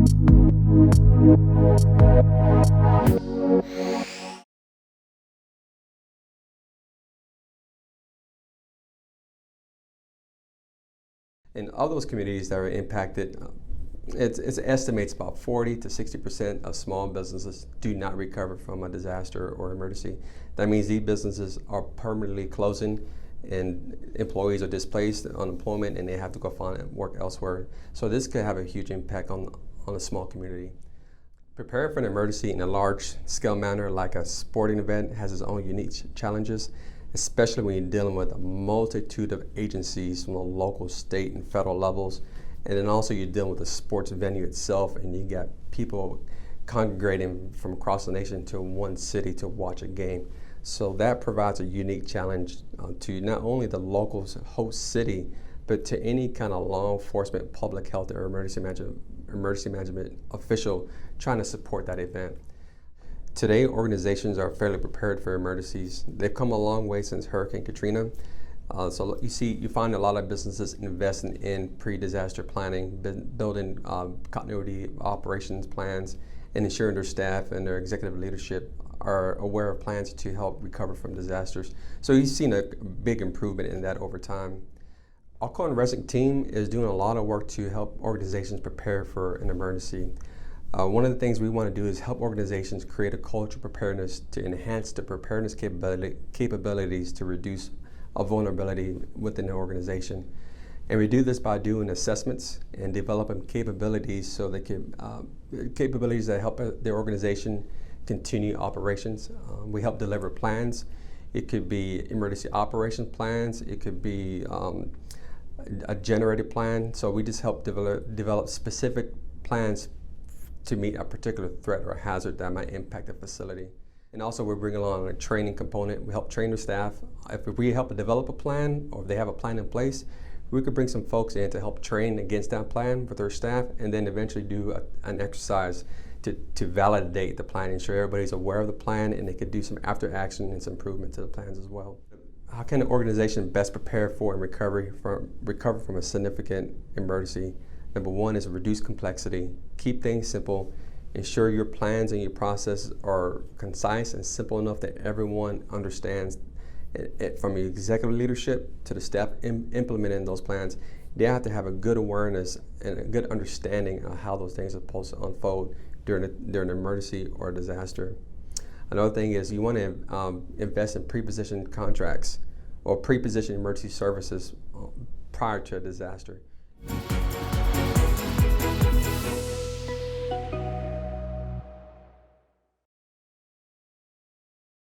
In all those communities that are impacted, it estimates about 40 to 60% of small businesses do not recover from a disaster or emergency. That means these businesses are permanently closing and employees are displaced, unemployment, and they have to go find work elsewhere. So this could have a huge impact on a small community. Preparing for an emergency in a large-scale manner like a sporting event has its own unique challenges, especially when you're dealing with a multitude of agencies from the local, state, and federal levels. And then also you're dealing with the sports venue itself, and you got people congregating from across the nation to one city to watch a game. So that provides a unique challenge to not only the local host city, but to any kind of law enforcement, public health, or emergency management official trying to support that event. Today, organizations are fairly prepared for emergencies. They've come a long way since Hurricane Katrina. So you find a lot of businesses investing in pre-disaster planning, building continuity operations plans, and ensuring their staff and their executive leadership are aware of plans to help recover from disasters. So you've seen a big improvement in that over time. Our CohnReznick team is doing a lot of work to help organizations prepare for an emergency. One of the things we want to do is help organizations create a culture of preparedness to enhance the preparedness capabilities to reduce a vulnerability within the organization. And we do this by doing assessments and developing capabilities so they can capabilities that help the organization continue operations. We help deliver plans. It could be emergency operations plans. It could be a generated plan. So we just help develop specific plans to meet a particular threat or hazard that might impact the facility. And also we're bringing along a training component. We help train their staff. If we help develop a plan, or if they have a plan in place, we could bring some folks in to help train against that plan with their staff, and then eventually do an exercise to validate the plan, ensure everybody's aware of the plan, and they could do some after action and some improvement to the plans as well. How can an organization best prepare for and recover from a significant emergency? Number one is reduce complexity, keep things simple, ensure your plans and your processes are concise and simple enough that everyone understands it, from your executive leadership to the staff implementing those plans. They have to have a good awareness and a good understanding of how those things are supposed to unfold during an emergency or a disaster. Another thing is you want to invest in pre-positioned contracts or pre-positioned emergency services prior to a disaster.